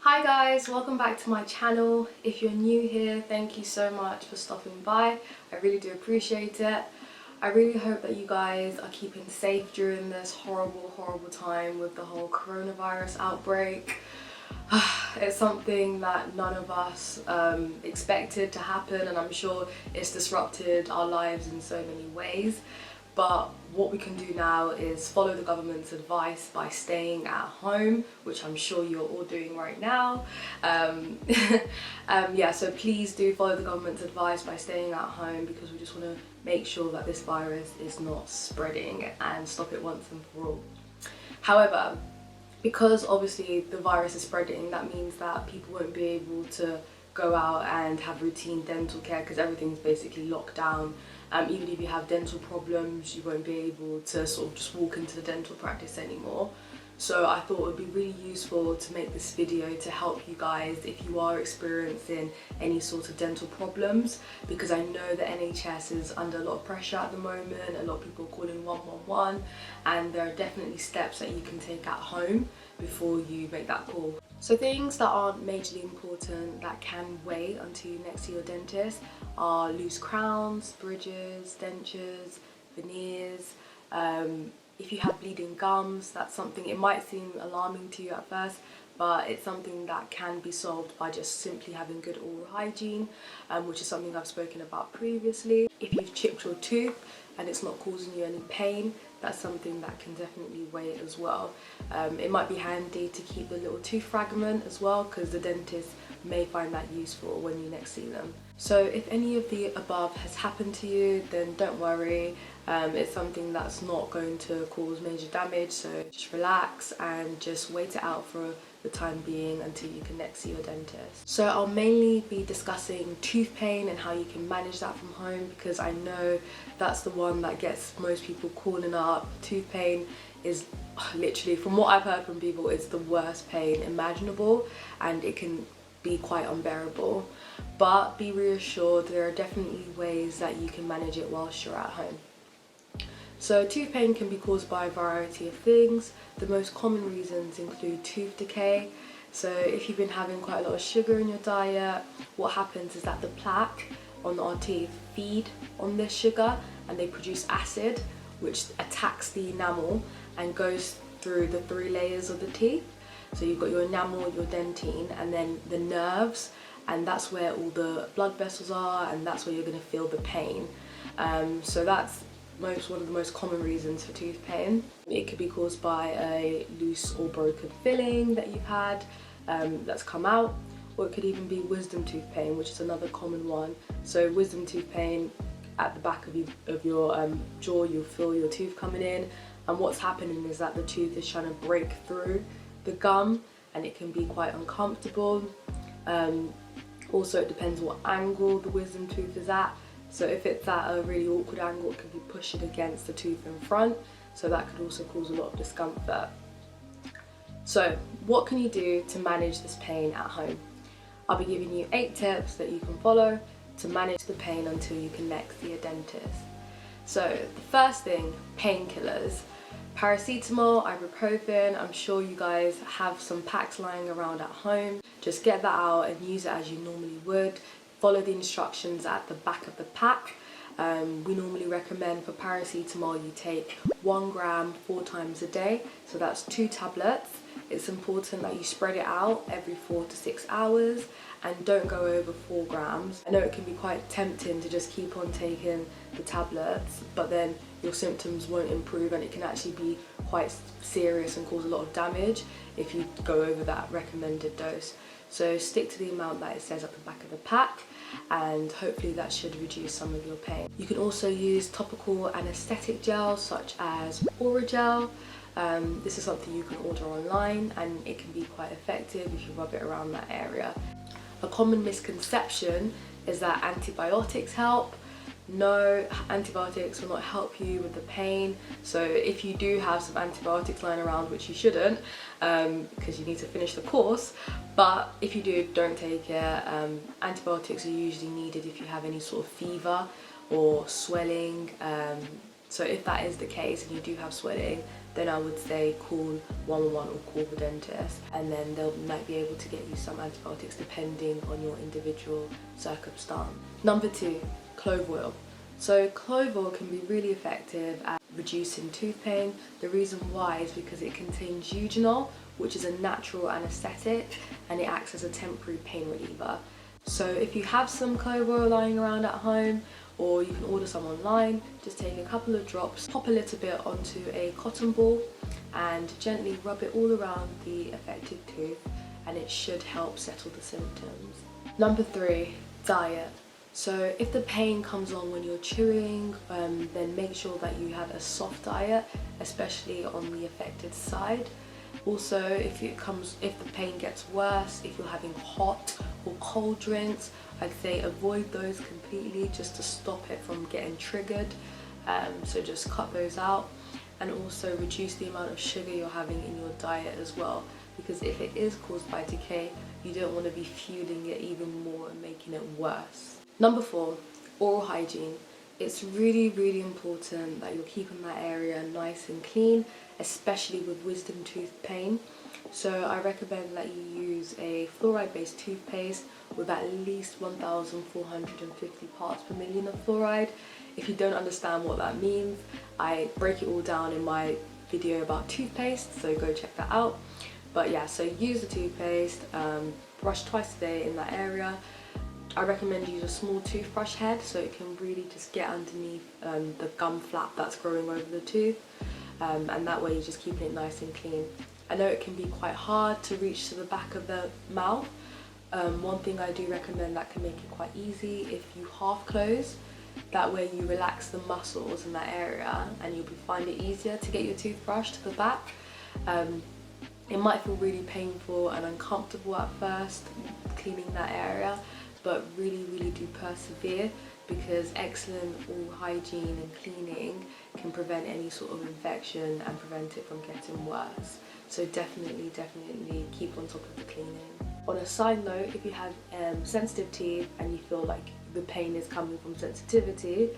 Hi guys, welcome back to my channel. If you're new here, thank you so much for stopping by. I really do appreciate it. I really hope that you guys are keeping safe during this horrible time with the whole coronavirus outbreak. It's something that none of us expected to happen, and I'm sure it's disrupted our lives in so many ways. But what we can do now is follow the government's advice by staying at home, which I'm sure you're all doing right now. Yeah, so please do follow the government's advice by staying at home, because we just want to make sure that this virus is not spreading and stop it once and for all. However, because obviously the virus is spreading, that means that people won't be able to go out and have routine dental care because everything's basically locked down. Even if you have dental problems, you won't be able to sort of just walk into the dental practice anymore. So I thought it would be really useful to make this video to help you guys if you are experiencing any sort of dental problems, because I know the NHS is under a lot of pressure at the moment. A lot of people are calling 111, and there are definitely steps that you can take at home before you make that call. So things that aren't majorly important that can wait until you're next to your dentist are loose crowns, bridges, dentures, veneers. If you have bleeding gums, that's something, it might seem alarming to you at first, but it's something that can be solved by just simply having good oral hygiene, which is something I've spoken about previously. If you've chipped your tooth and it's not causing you any pain, that's something that can definitely wait as well. It might be handy to keep the little tooth fragment as well, because the dentist may find that useful when you next see them. So if any of the above has happened to you, then don't worry. It's something that's not going to cause major damage, so just relax and just wait it out for the time being until you can next see your dentist. So I'll mainly be discussing tooth pain and how you can manage that from home, because I know that's the one that gets most people calling up. Tooth pain is literally, from what I've heard from people, it's the worst pain imaginable, and it can be quite unbearable. But be reassured, there are definitely ways that you can manage it whilst you're at home. So tooth pain can be caused by a variety of things. The most common reasons include tooth decay. So if you've been having quite a lot of sugar in your diet, what happens is that the plaque on our teeth feed on this sugar, and they produce acid, which attacks the enamel and goes through the 3 layers of the teeth. So you've got your enamel, your dentine, and then the nerves, and that's where all the blood vessels are, and that's where you're going to feel the pain. So that's one of the most common reasons for tooth pain. It could be caused by a loose or broken filling that you've had that's come out, or it could even be wisdom tooth pain, which is another common one. So wisdom tooth pain, at the back of your jaw, you'll feel your tooth coming in, and what's happening is that the tooth is trying to break through the gum, and it can be quite uncomfortable. Also, it depends what angle the wisdom tooth is at. So if it's at a really awkward angle, it could be pushing against the tooth in front, so that could also cause a lot of discomfort. So what can you do to manage this pain at home? I'll be giving you 8 tips that you can follow to manage the pain until you can next see a dentist. So the first thing, painkillers. Paracetamol, ibuprofen, I'm sure you guys have some packs lying around at home. Just get that out and use it as you normally would. Follow the instructions at the back of the pack. We normally recommend for paracetamol you take 1 gram 4 times a day, so that's 2 tablets. It's important that you spread it out every 4 to 6 hours and don't go over 4 grams. I know it can be quite tempting to just keep on taking the tablets, but then your symptoms won't improve, and it can actually be quite serious and cause a lot of damage if you go over that recommended dose. So stick to the amount that it says at the back of the pack, and hopefully that should reduce some of your pain. You can also use topical anesthetic gels such as 𝗪𝐷𝐲. This is something you can order online, and it can be quite effective if you rub it around that area. A common misconception is that antibiotics help. No, antibiotics will not help you with the pain. So if you do have some antibiotics lying around, which you shouldn't, because you need to finish the course, but if you do, don't take it. Antibiotics are usually needed if you have any sort of fever or swelling, So if that is the case and you do have swelling, then I would say call 111 or call the dentist, and then they might be able to get you some antibiotics depending on your individual circumstance. Number 2, clove oil. So clove oil can be really effective at reducing tooth pain. The reason why is because it contains eugenol, which is a natural anaesthetic, and it acts as a temporary pain reliever. So if you have some clove oil lying around at home, or you can order some online, just take a couple of drops, pop a little bit onto a cotton ball and gently rub it all around the affected tooth, and it should help settle the symptoms. Number 3, diet. So if the pain comes on when you're chewing, then make sure that you have a soft diet, especially on the affected side. Also, if the pain gets worse, if you're having hot or cold drinks, I'd say avoid those completely just to stop it from getting triggered. So just cut those out, and also reduce the amount of sugar you're having in your diet as well, because if it is caused by decay, you don't want to be fueling it even more and making it worse. Number 4, oral hygiene. It's really important that you're keeping that area nice and clean, especially with wisdom tooth pain. So I recommend that you use a fluoride-based toothpaste with at least 1,450 parts per million of fluoride. If you don't understand what that means, I break it all down in my video about toothpaste, so go check that out. But yeah, so use the toothpaste, brush twice a day in that area. I recommend you use a small toothbrush head so it can really just get underneath the gum flap that's growing over the tooth, and that way you're just keeping it nice and clean. I know it can be quite hard to reach to the back of the mouth. One thing I do recommend that can make it quite easy, if you half close, that way you relax the muscles in that area and you'll find it easier to get your toothbrush to the back. It might feel really painful and uncomfortable at first cleaning that area, but really do persevere, because excellent oral hygiene and cleaning can prevent any sort of infection and prevent it from getting worse. So definitely keep on top of the cleaning. On a side note, if you have sensitive teeth and you feel like the pain is coming from sensitivity,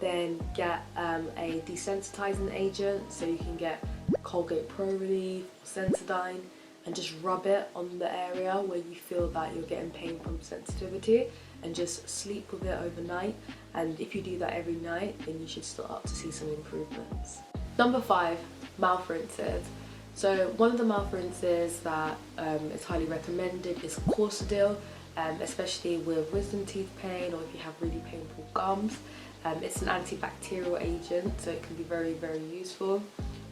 then get a desensitizing agent. So you can get Colgate Pro Relief or Sensodyne, and just rub it on the area where you feel that you're getting pain from sensitivity, and just sleep with it overnight. And if you do that every night, then you should start to see some improvements. Number 5, mouth rinses. So one of the mouth rinses that is highly recommended is 𝐼𝐧𝐝, especially with wisdom teeth pain or if you have really painful gums. It's an antibacterial agent, so it can be very useful.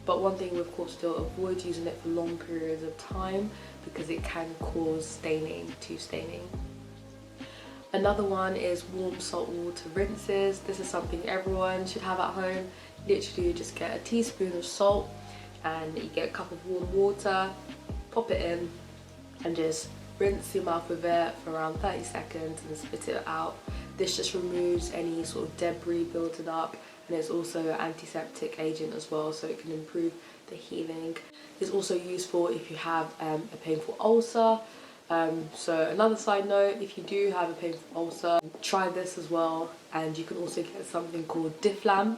But one thing with 𝐼𝐧𝐝, avoid using it for long periods of time because it can cause staining, tooth staining. Another one is warm salt water rinses. This is something everyone should have at home. Literally, you just get a teaspoon of salt and you get a cup of warm water, pop it in, and just rinse your mouth with it for around 30 seconds and spit it out. This just removes any sort of debris building up, and it's also an antiseptic agent as well, so it can improve the healing. It's also useful if you have a painful ulcer. So another side note, if you do have a painful ulcer, try this as well, and you can also get something called Difflam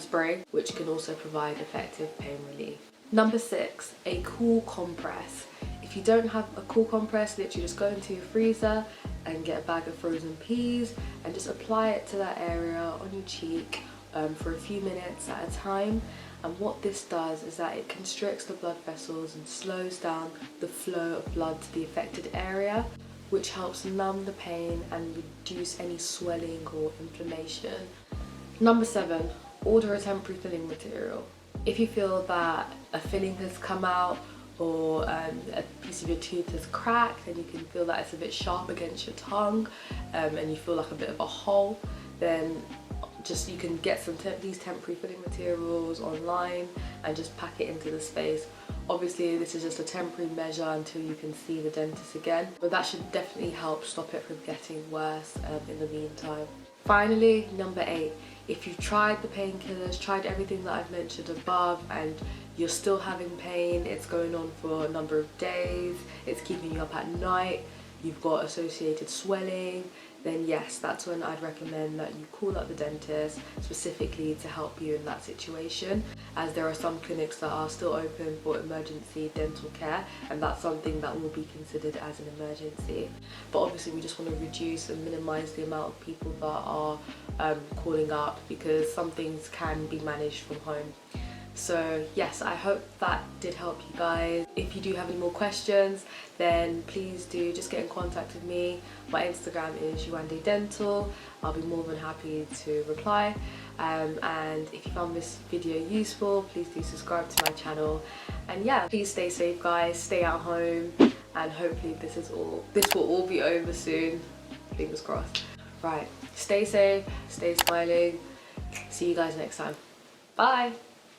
spray, which can also provide effective pain relief. Number 6, a cool compress. If you don't have a cool compress, literally just go into your freezer and get a bag of frozen peas and just apply it to that area on your cheek for a few minutes at a time. And what this does is that it constricts the blood vessels and slows down the flow of blood to the affected area, which helps numb the pain and reduce any swelling or inflammation. Number 7, order a temporary filling material. If you feel that a filling has come out or a piece of your tooth has cracked and you can feel that it's a bit sharp against your tongue and you feel like a bit of a hole, then you can get these temporary filling materials online and just pack it into the space. Obviously this is just a temporary measure until you can see the dentist again, but that should definitely help stop it from getting worse in the meantime. Finally, number 8, if you've tried the painkillers, tried everything that I've mentioned above, and you're still having pain, it's going on for a number of days, it's keeping you up at night, you've got associated swelling, then yes, that's when I'd recommend that you call up the dentist specifically to help you in that situation, as there are some clinics that are still open for emergency dental care, and that's something that will be considered as an emergency. But obviously we just want to reduce and minimize the amount of people that are calling up, because some things can be managed from home. So yes, I hope that did help you guys. If you do have any more questions, then please do just get in contact with me. My Instagram is 𝐟𝐢𝐧𝐝. I'll be more than happy to reply. And if you found this video useful, please do subscribe to my channel. And yeah, please stay safe guys, stay at home, and hopefully this will all be over soon. Fingers crossed. Right, stay safe, stay smiling. See you guys next time. Bye.